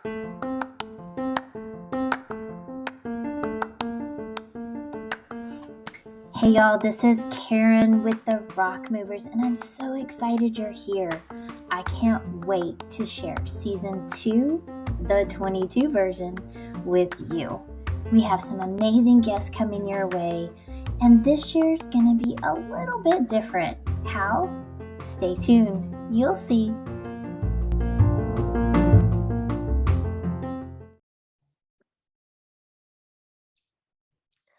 Hey y'all, this is Karen with the Rock Movers, and I'm so excited you're here. I can't wait to share season 2, the 22 version, with you. We have some amazing guests coming your way, and this year's gonna be a little bit different. How? Stay tuned, you'll see.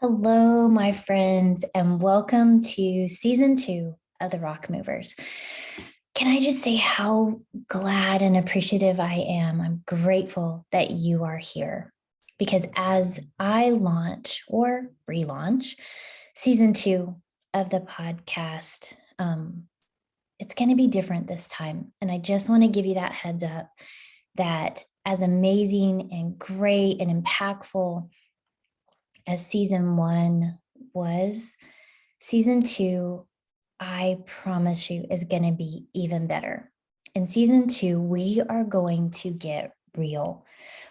Hello, my friends, and welcome to season 2 of the Rock Movers. Can I just say how glad and appreciative I am? I'm grateful that you are here because as I launch or relaunch season 2 of the podcast, it's going to be different this time. And I just want to give you that heads up that as amazing and great and impactful as season 1 was, season 2, I promise you, is going to be even better. In season 2, we are going to get real.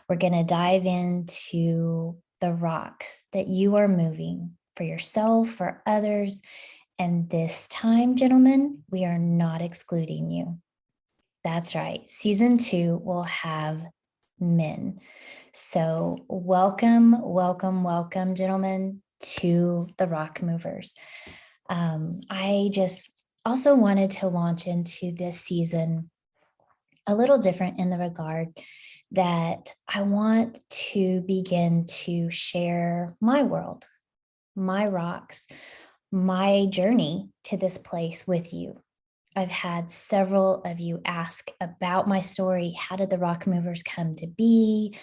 We're going to dive into the rocks that you are moving for yourself, for others. And this time, gentlemen, we are not excluding you. That's right. Season 2 will have men. So welcome, gentlemen, to the Rock Movers. I just also wanted to launch into this season a little different in the regard that I want to begin to share my world, my rocks, my journey to this place with you. I've had several of you ask about my story. How did the Rock Movers come to be?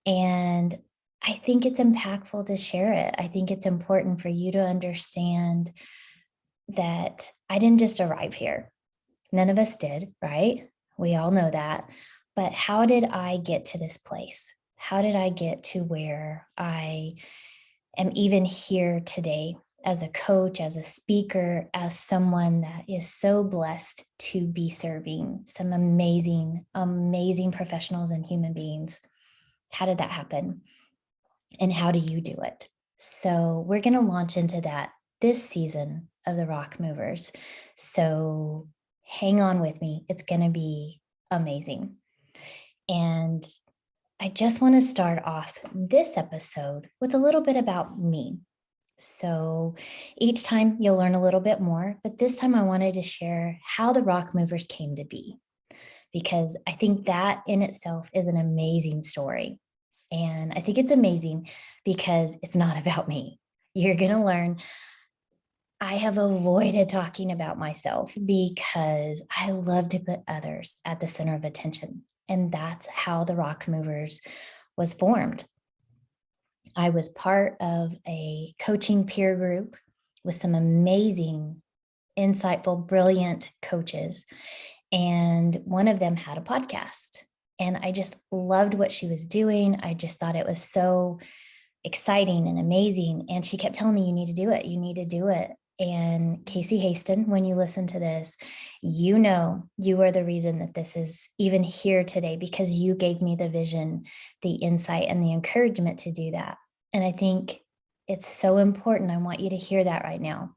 And I think it's impactful to share it. I think it's important for you to understand that I didn't just arrive here. None of us did, right? We all know that. But how did I get to this place? How did I get to where I am even here today as a coach, as a speaker, as someone that is so blessed to be serving some amazing, amazing professionals and human beings? How did that happen? And how do you do it? So we're going to launch into that this season of the Rock Movers. So hang on with me. It's going to be amazing. And I just want to start off this episode with a little bit about me. So each time you'll learn a little bit more, but this time I wanted to share how the Rock Movers came to be, because I think that in itself is an amazing story. And I think it's amazing because it's not about me. You're going to learn. I have avoided talking about myself because I love to put others at the center of attention. And that's how the Rock Movers was formed. I was part of a coaching peer group with some amazing, insightful, brilliant coaches. And one of them had a podcast. And I just loved what she was doing. I just thought it was so exciting and amazing. And she kept telling me, you need to do it. You need to do it. And Casey Haston, when you listen to this, you know you are the reason that this is even here today, because you gave me the vision, the insight, and the encouragement to do that. And I think it's so important. I want you to hear that right now.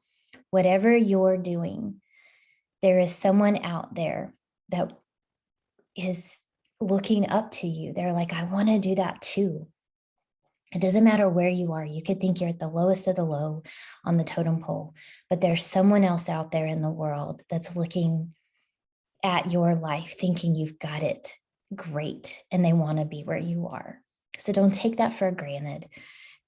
Whatever you're doing, there is someone out there that is looking up to you. They're like, I want to do that too. It doesn't matter where you are. You could think you're at the lowest of the low on the totem pole, but there's someone else out there in the world that's looking at your life, thinking you've got it great, and they want to be where you are. So don't take that for granted.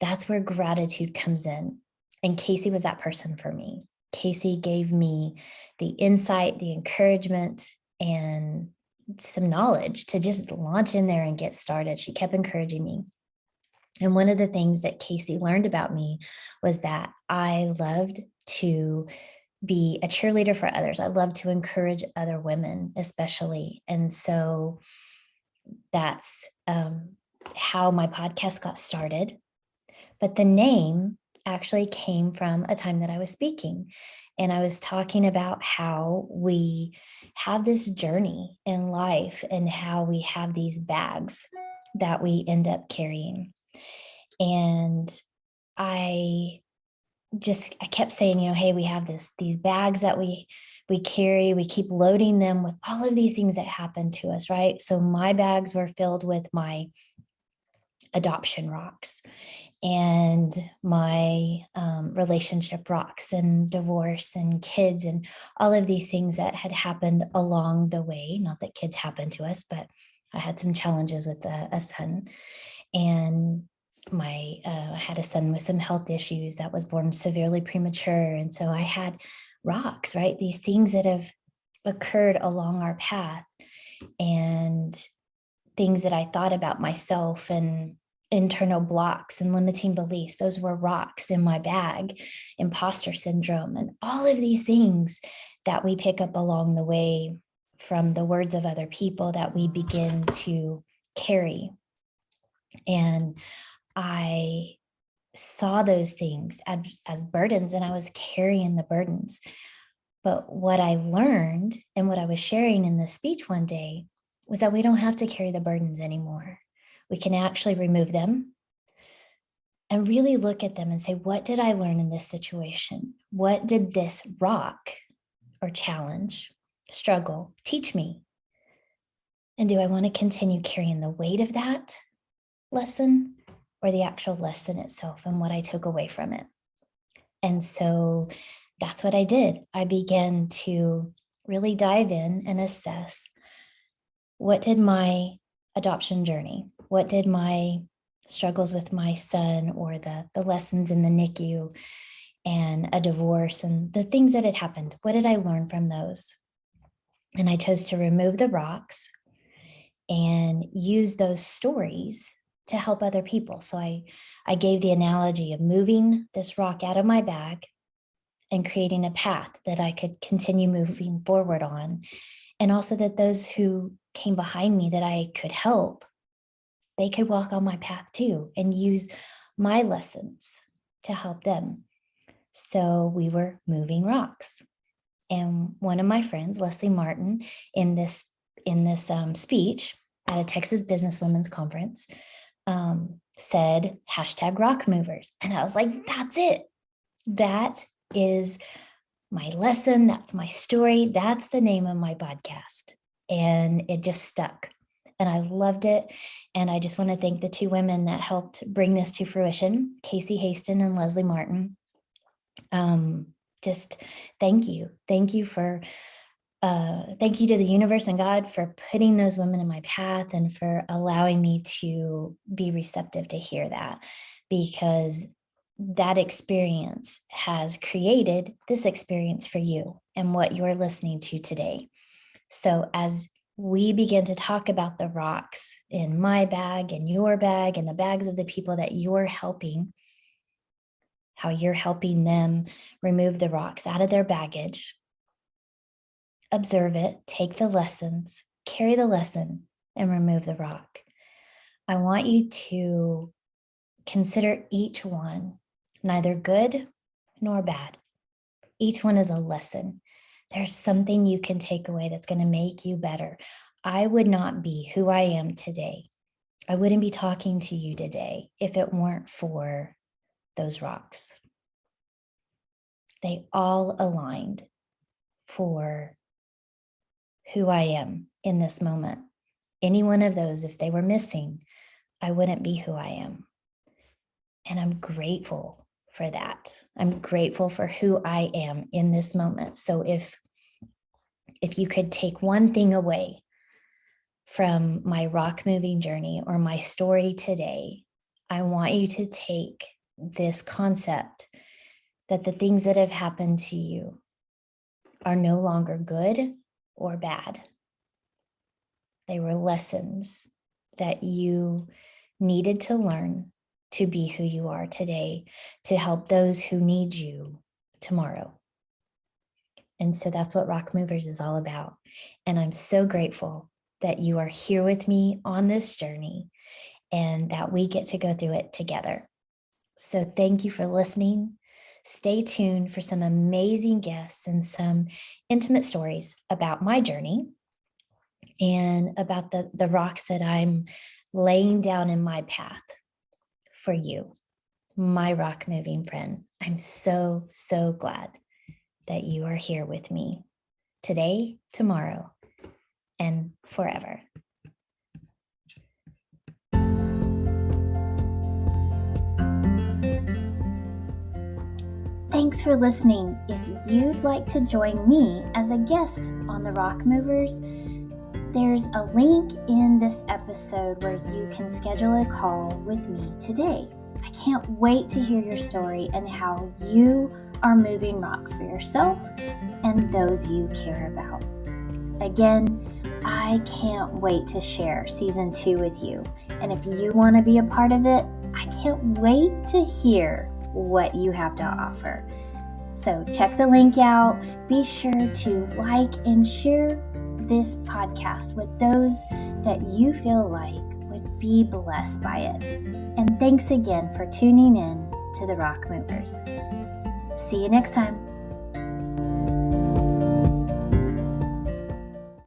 That's where gratitude comes in. And Casey was that person for me. Casey gave me the insight, the encouragement, and some knowledge to just launch in there and get started. She kept encouraging me. And one of the things that Casey learned about me was that I loved to be a cheerleader for others. I love to encourage other women, especially. And so that's how my podcast got started. But the name actually came from a time that I was speaking. And I was talking about how we have this journey in life and how we have these bags that we end up carrying. And I kept saying, hey, we have these bags that we carry, we keep loading them with all of these things that happen to us, right? So my bags were filled with my adoption rocks and my relationship rocks and divorce and kids and all of these things that had happened along the way. Not that kids happen to us, but I had some challenges with a son, and I had a son with some health issues that was born severely premature. And so I had rocks, right? These things that have occurred along our path, and things that I thought about myself, and internal blocks and limiting beliefs. Those were rocks in my bag, imposter syndrome, and all of these things that we pick up along the way from the words of other people that we begin to carry. And I saw those things as burdens, and I was carrying the burdens. But what I learned and what I was sharing in the speech one day was that we don't have to carry the burdens anymore. We can actually remove them and really look at them and say, what did I learn in this situation? What did this rock or challenge, struggle teach me? And do I want to continue carrying the weight of that lesson, or the actual lesson itself and what I took away from it? And so that's what I did. I began to really dive in and assess, what did my adoption journey, what did my struggles with my son, or the lessons in the NICU and a divorce and the things that had happened, what did I learn from those? And I chose to remove the rocks and use those stories to help other people. So I gave the analogy of moving this rock out of my bag and creating a path that I could continue moving forward on. And also that those who came behind me that I could help, they could walk on my path too and use my lessons to help them. So we were moving rocks. And one of my friends, Leslie Martin, in this speech at a Texas Businesswomen's Conference, said #rock movers. And I was like, that's it. That is my lesson. That's my story. That's the name of my podcast. And it just stuck. And I loved it. And I just want to thank the two women that helped bring this to fruition, Casey Haston and Leslie Martin. Just thank you. Thank you to the universe and God for putting those women in my path and for allowing me to be receptive to hear that, because that experience has created this experience for you and what you're listening to today. So as we begin to talk about the rocks in my bag and your bag and the bags of the people that you're helping, how you're helping them remove the rocks out of their baggage, observe it, take the lessons, carry the lesson, and remove the rock. I want you to consider each one neither good nor bad. Each one is a lesson. There's something you can take away that's going to make you better. I would not be who I am today. I wouldn't be talking to you today if it weren't for those rocks. They all aligned for who I am in this moment. Any one of those, if they were missing, I wouldn't be who I am. And I'm grateful for that. I'm grateful for who I am in this moment. So if you could take one thing away from my rock moving journey or my story today, I want you to take this concept that the things that have happened to you are no longer good or bad. They were lessons that you needed to learn to be who you are today, to help those who need you tomorrow. And so that's what Rock Movers is all about. And I'm so grateful that you are here with me on this journey and that we get to go through it together. So thank you for listening. Stay tuned for some amazing guests and some intimate stories about my journey and about the rocks that I'm laying down in my path for you, my rock moving friend. I'm so, so glad that you are here with me today, tomorrow, and forever. Thanks for listening. If you'd like to join me as a guest on the Rock Movers, there's a link in this episode where you can schedule a call with me today. I can't wait to hear your story and how you are moving rocks for yourself and those you care about. Again, I can't wait to share season 2 with you. And if you want to be a part of it, I can't wait to hear what you have to offer. So check the link out. Be sure to like and share this podcast with those that you feel like would be blessed by it. And thanks again for tuning in to the Rock Movers. See you next time.